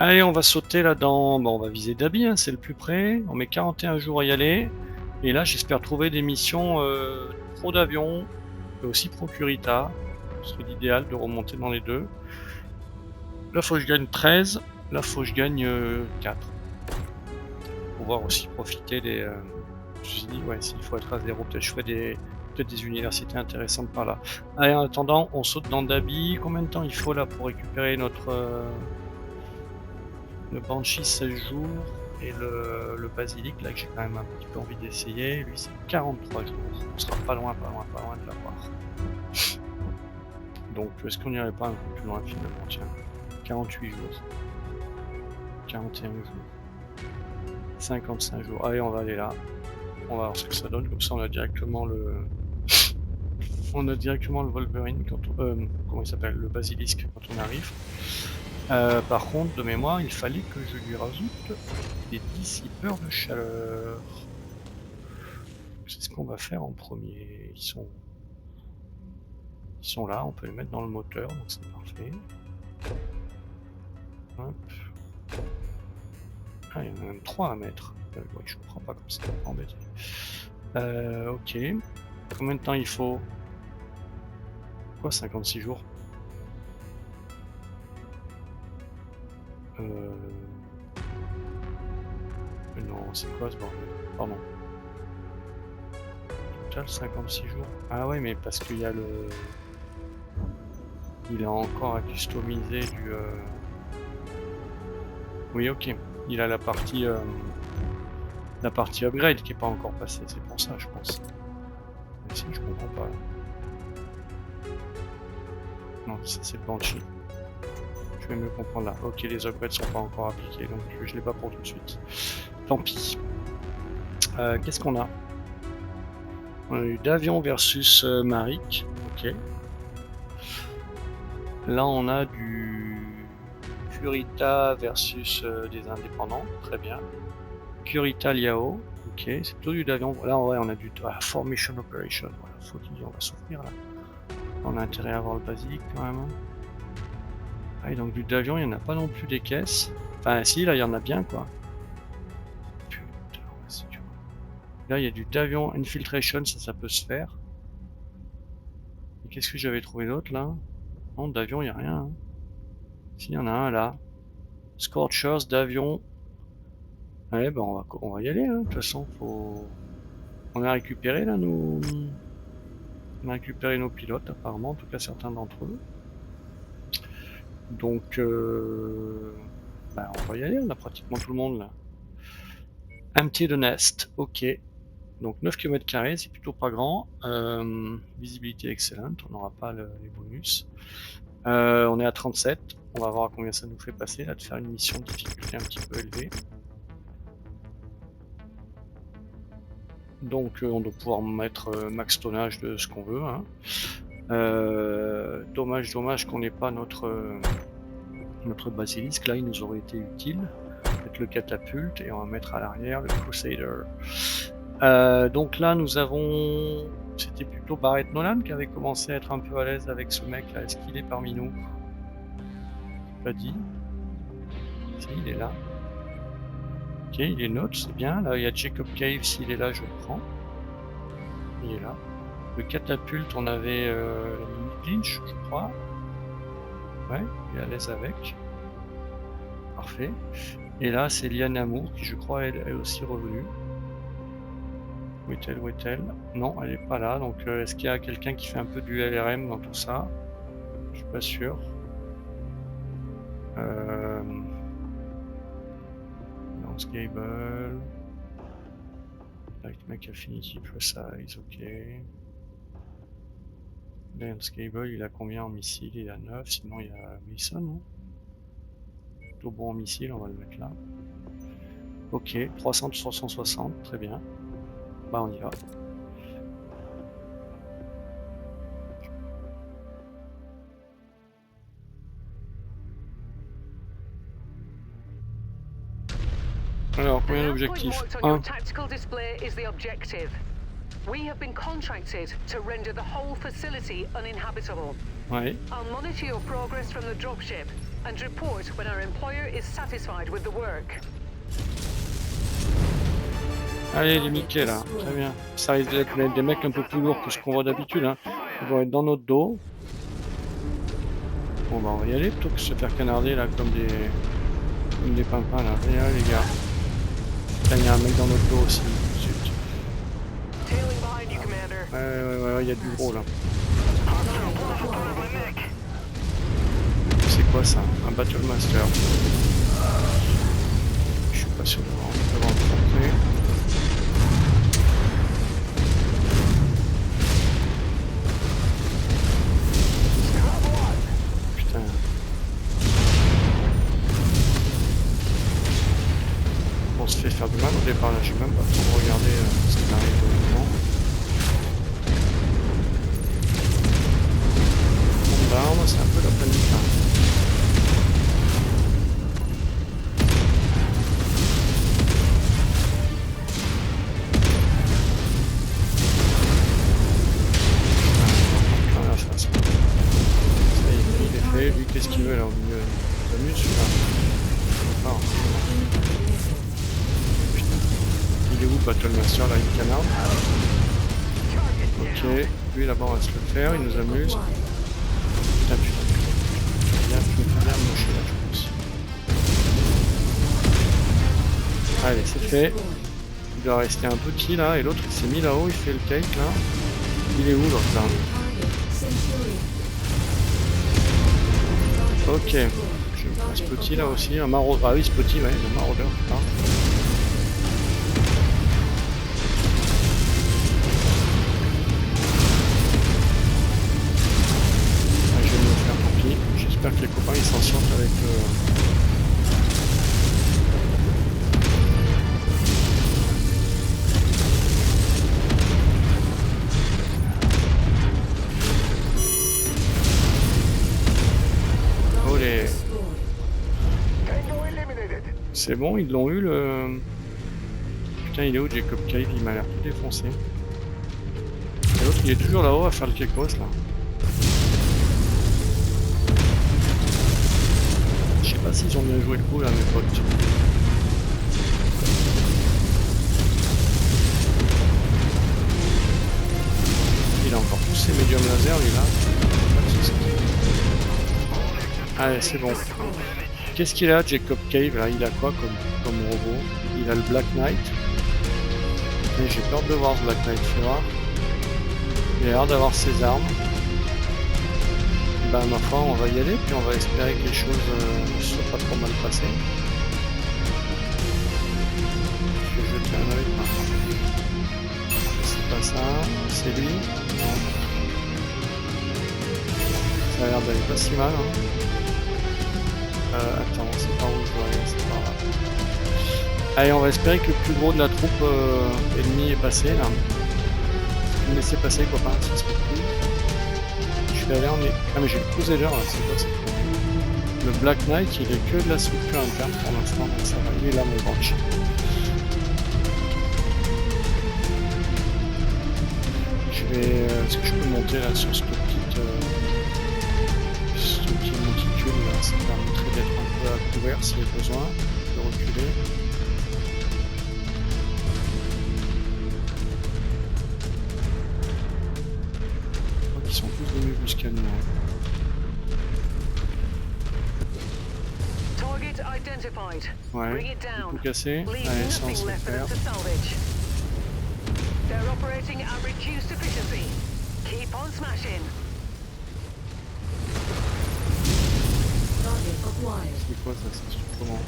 Allez, on va sauter là dans... Bon, on va viser Dabi, hein, c'est le plus près. On met 41 jours à y aller. Et là, j'espère trouver des missions pro d'avion et aussi pro Curita. Ce serait l'idéal de remonter dans les deux. Là, faut que je gagne 13. Là, faut que je gagne 4. Pour pouvoir aussi profiter des... Je me suis dit, ouais, s'il faut être à 0, peut-être je ferai peut-être des universités intéressantes par là. Allez, en attendant, on saute dans Dabi. Combien de temps il faut là pour récupérer notre... le Banshee 16 jours et le Basilic là que j'ai quand même un petit peu envie d'essayer, lui c'est 43 jours, on sera pas loin de l'avoir. Donc est-ce qu'on n'irait pas un peu plus loin finalement, tiens, 48 jours, 41 jours, 55 jours, allez on va aller là, on va voir ce que ça donne, comme ça on a directement le... Wolverine quand on... comment il s'appelle, le Basilisque quand on arrive. Par contre, de mémoire, il fallait que je lui rajoute des dissipeurs de chaleur. C'est ce qu'on va faire en premier. Ils sont là, on peut les mettre dans le moteur, donc c'est parfait. Hop. Ah, il y en a même 3 à mettre. Ouais, je comprends pas comme c'est embêté. Ok. Combien de temps il faut? Quoi, 56 jours? Non, c'est quoi ce bordel? Pardon. Total 56 jours. Ah ouais, mais parce qu'il y a le... Il a encore à customiser du... Oui, ok. Il a la partie upgrade qui est pas encore passée. C'est pour ça, je pense. Mais si, je comprends pas. Non, ça c'est le Banshee. Je vais mieux comprendre là. Ok, les upgrades sont pas encore appliqués, donc je l'ai pas pour tout de suite. Tant pis. Qu'est-ce qu'on a? On a eu Davion versus Marik. Ok. Là, on a du Curita versus des indépendants. Très bien. Curita Liao. Ok, c'est plutôt du Davion. Là, ouais, on a du Formation Operation. Voilà, faut qu'il on va souffrir là. On a intérêt à avoir le basique quand même. Ah, et donc du Davion, il n'y en a pas non plus des caisses. Enfin, si, là, il y en a bien quoi. Putain, si tu vois. Là, il y a du Davion Infiltration, ça peut se faire. Et qu'est-ce que j'avais trouvé d'autre là? Non, d'avion, il n'y a rien. Hein. Si, il y en a un là. Scorchers d'avion. Ouais, ben on va y aller, hein. De toute façon, faut... On a récupéré là, nous... On a récupéré nos pilotes, apparemment, en tout cas certains d'entre eux. Donc, bah, on va y aller, on a pratiquement tout le monde là. Empty the nest, ok. Donc 9 km², c'est plutôt pas grand. Visibilité excellente, on n'aura pas les bonus. On est à 37, on va voir à combien ça nous fait passer là, de faire une mission de difficulté un petit peu élevée. Donc on doit pouvoir mettre max tonnage de ce qu'on veut. Hein. Dommage qu'on n'ait pas notre basilisque, là il nous aurait été utile. Mettre le catapulte et on va mettre à l'arrière le Crusader. Donc là nous avons... C'était plutôt Barrett Nolan qui avait commencé à être un peu à l'aise avec ce mec là. Est-ce qu'il est parmi nous? Pas dit. Si, il est là. Ok, il est neutre, c'est bien. Là il y a Jacob Cave, s'il est là je le prends. Il est là. Le catapulte, on avait la mini clinch, je crois. Ouais, il est à l'aise avec. Parfait. Et là, c'est Liane Amour qui, je crois, elle est aussi revenue. Où est-elle? Non, elle est pas là. Donc, est-ce qu'il y a quelqu'un qui fait un peu du LRM dans tout ça? Je suis pas sûr. Lance Gable. Light Mech Affinity Precise, ok. Lance Gable, il a combien en missile? Il a 9, sinon il y a Wilson, non? Plutôt bon en missile, on va le mettre là. Ok, 300 360, très bien. Bah on y va. Alors, combien d'objectifs? 1. We have been contracted to render the whole facility uninhabitable. Ouais. I'll monitor your progress from the dropship. and report when our employer is satisfied with the work. Allez, il est niqué là, très bien. Ça risque d'être des mecs un peu plus lourds que ce qu'on voit d'habitude. Hein. Ils vont être dans notre dos. Bon bah on va y aller plutôt que de se faire canarder là comme des pimpins là. Venez là les gars. Là il y a un mec dans notre dos aussi. Zut. Ouais, il y a du gros là. C'est quoi ça? Un Battle Master. Je suis pas sûr de le rencontrer. Putain. On se fait faire du mal au départ là, je sais même pas trop regarder ce qui arrive au moment. Bombarde, c'est un peu la panique là. Lui, qu'est-ce qu'il veut là au milieu? Il s'amuse celui-là. Enfin. Il est où Battle Master là? Il canarde. Ok, lui là-bas on va se le faire, il nous amuse. Putain, tu me fais bien mocher là, je pense. Allez, c'est fait. Il doit rester un petit là, et l'autre il s'est mis là-haut, il fait le cake là. Il est où l'autre là? Ok, je me ce petit là aussi, un maraudeur. Ah oui, ce petit, ouais, le maraudeur. Ah. Ah, je vais me le faire, tant pis. J'espère que les copains ils s'en sortent avec C'est bon, ils l'ont eu le... Putain, il est où Jacob Cave? Il m'a l'air tout défoncé. Et l'autre, il est toujours là-haut à faire le kekos là. Je sais pas s'ils ont bien joué le coup là, mes potes. Il a encore tous ses médiums laser, lui là. Allez, c'est bon. Qu'est-ce qu'il a, Jacob Cave là? Il a quoi comme robot? Il a le Black Knight. Et j'ai peur de voir ce Black Knight, tu vois. Il a l'air d'avoir ses armes. Ben ma foi, on va y aller, puis on va espérer que les choses ne soient pas trop mal passées. Je vais jeter un œil. C'est pas ça, c'est lui. Non. Ça a l'air d'aller pas si mal. Hein. Attends, c'est pas où je dois aller, c'est pas grave. Allez, on va espérer que le plus gros de la troupe ennemie est passé là. Vous me laissez passer, copain, ça se fait plus. Je vais aller en... Ah mais j'ai le Crusader là, c'est quoi ça? Le Black Knight, il est que de la structure interne pour l'instant, donc ça va, il est là mon branch. Je vais... Est-ce que je peux monter là sur ce petit monticule là? Ça permettrait d'être un peu à couvert s'il y a besoin, de reculer. Ils sont tous venus jusqu'à nous. Ouais, tout cassé. Allez, ça on se le faire. C'est quoi ça? C'est comment?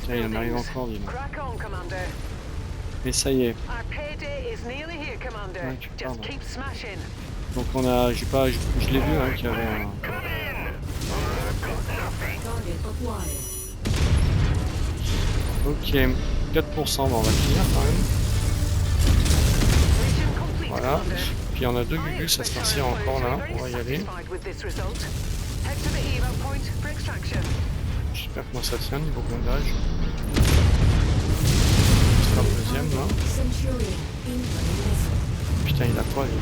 Là, il en arrive encore, dis-moi. Et ça y est. Ouais, tu parles. Donc on a, je l'ai vu hein, qu'il y avait un... Ok, 4%, bon, on va finir quand même. Voilà. Puis on a deux gugus à se farcir encore là, on va y aller. J'espère que moi ça tient niveau blindage.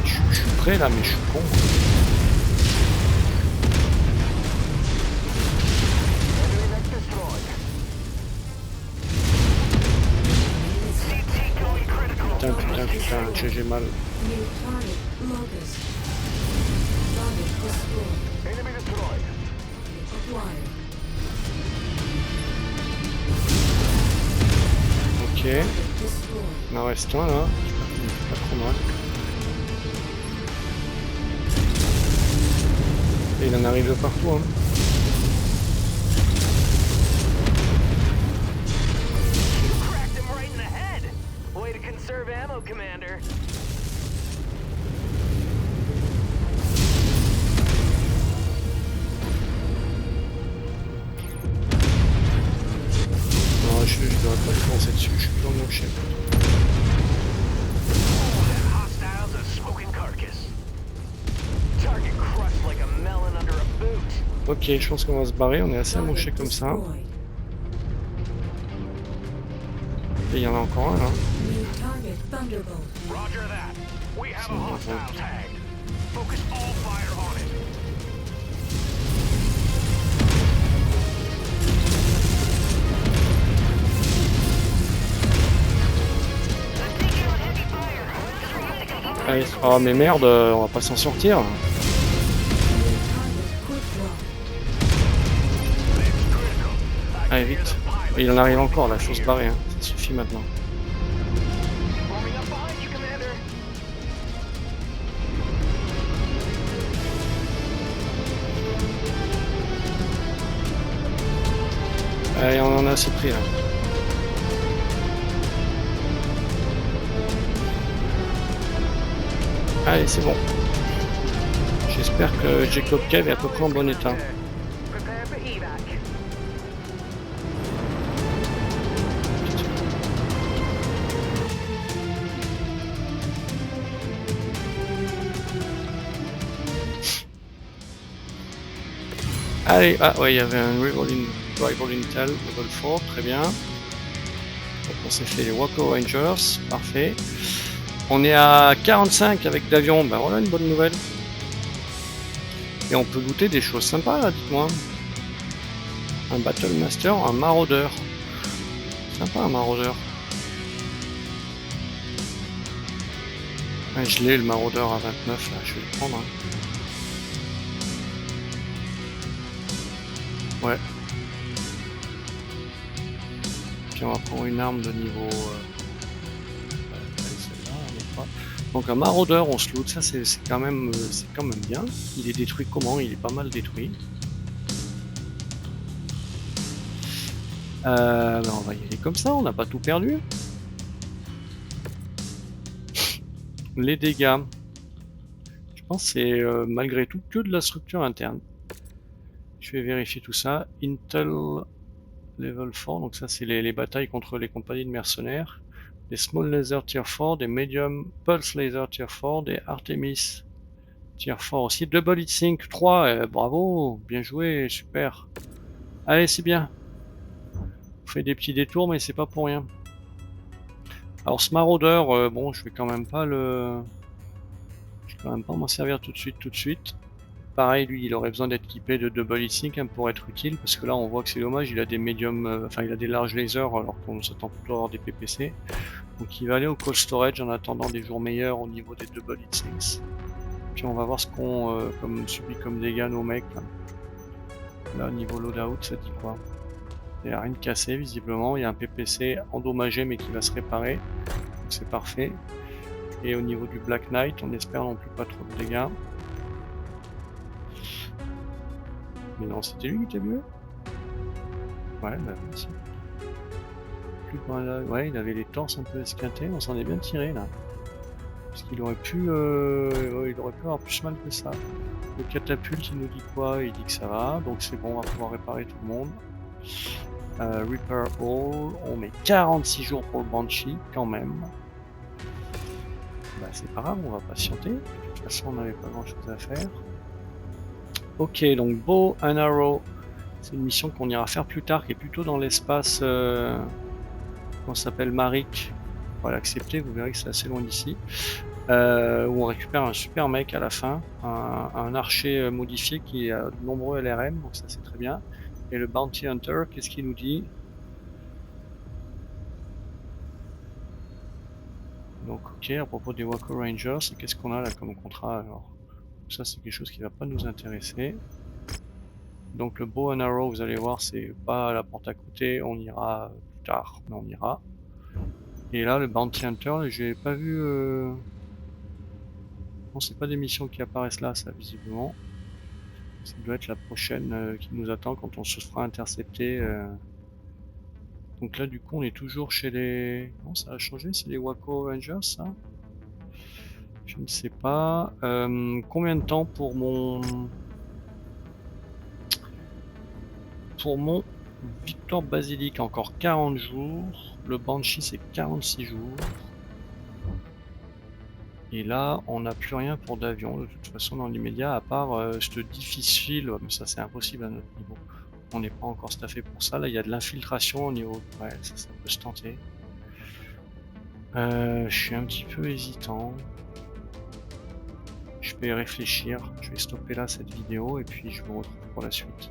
je suis prêt là, mais je suis con. Putain, j'ai mal. Ok. Il en reste un là. Pas trop mal. Et il en arrive de partout. Hein. Commander. Non, je devrais pas le lancer dessus, je suis dans mon chef. Ok, je pense qu'on va se barrer, on est assez amoché comme ça. Et il y en a encore un là. Allez, oh mais merde, on va pas s'en sortir. Allez vite. Il en arrive encore là, faut se barrer, hein. Ça suffit maintenant. Allez, on en a assez pris là. Allez, c'est bon. J'espère que Jacob Cave est à peu près en bon état. Allez, ah ouais, il y avait un Rival Intel level 4, très bien. Donc on s'est fait les Waco Rangers, parfait. On est à 45 avec l'avion, ben voilà une bonne nouvelle. Et on peut goûter des choses sympas là, dites-moi. Un Battle Master, un maraudeur. Sympa un maraudeur. Ouais, je l'ai le maraudeur à 29 là, je vais le prendre. Hein. Ouais. Puis on va prendre une arme de niveau... Donc un maraudeur on se loot, ça c'est quand même bien. Il est détruit comment? Il est pas mal détruit. Ben on va y aller comme ça, on n'a pas tout perdu. Les dégâts. Je pense que c'est malgré tout que de la structure interne. Je vais vérifier tout ça. Intel Level 4, donc ça c'est les batailles contre les compagnies de mercenaires. Des Small Laser Tier 4, des Medium Pulse Laser Tier 4, des Artemis Tier 4 aussi. Double Heat Sink 3, bravo, bien joué, super. Allez, c'est bien. On fait des petits détours, mais c'est pas pour rien. Alors ce maraudeur, bon, je vais quand même pas m'en servir tout de suite. Pareil, lui, il aurait besoin d'être équipé de Double Heat Sink hein, pour être utile, parce que là, on voit que c'est dommage, il a des médiums, il a des larges lasers, alors qu'on s'attend plutôt à avoir des PPC. Donc il va aller au cold storage en attendant des jours meilleurs au niveau des Double Heat Sinks. Puis on va voir ce qu'on subit comme dégâts nos mecs. Là, au niveau loadout, ça dit quoi? Il n'y a rien de cassé, visiblement. Il y a un PPC endommagé, mais qui va se réparer. Donc c'est parfait. Et au niveau du Black Knight, on espère non plus pas trop de dégâts. Mais non, c'était lui qui était mieux. Ouais, bah merci. Plus par là. Ouais, il avait les torses un peu esquintés, on s'en est bien tiré là. Parce qu'il aurait pu avoir plus mal que ça. Le catapulte, il nous dit quoi? Il dit que ça va, donc c'est bon, on va pouvoir réparer tout le monde. Repair All, on met 46 jours pour le Banshee, quand même. Bah c'est pas grave, on va patienter. De toute façon, on n'avait pas grand chose à faire. Ok, donc Bow and Arrow, c'est une mission qu'on ira faire plus tard, qui est plutôt dans l'espace qu'on s'appelle Marik. On va l'accepter, vous verrez que c'est assez loin d'ici. où on récupère un super mec à la fin, un archer modifié qui a de nombreux LRM, donc ça c'est très bien. Et le Bounty Hunter, qu'est-ce qu'il nous dit? Donc ok, à propos des Waco Rangers, qu'est-ce qu'on a là comme contrat alors? Ça c'est quelque chose qui va pas nous intéresser. Donc le bow and arrow, vous allez voir, c'est pas la porte à côté, on ira plus tard, mais on ira. Et là, le Bounty Hunter, j'ai pas vu... Non, c'est pas des missions qui apparaissent là, ça, visiblement. Ça doit être la prochaine qui nous attend quand on se fera intercepter. Donc là, du coup, on est toujours chez les... Non, ça a changé, c'est les Waco Rangers, ça? Je ne sais pas. Combien de temps pour mon... Pour mon Victor Basilic, encore 40 jours. Le Banshee, c'est 46 jours. Et là, on n'a plus rien pour d'avion, de toute façon, dans l'immédiat, à part ce difficile, mais ça c'est impossible à notre niveau. On n'est pas encore staffé pour ça. Là, il y a de l'infiltration au niveau... Ouais, ça peut se tenter. Je suis un petit peu hésitant. Je vais y réfléchir. Je vais stopper là cette vidéo et puis je vous retrouve pour la suite.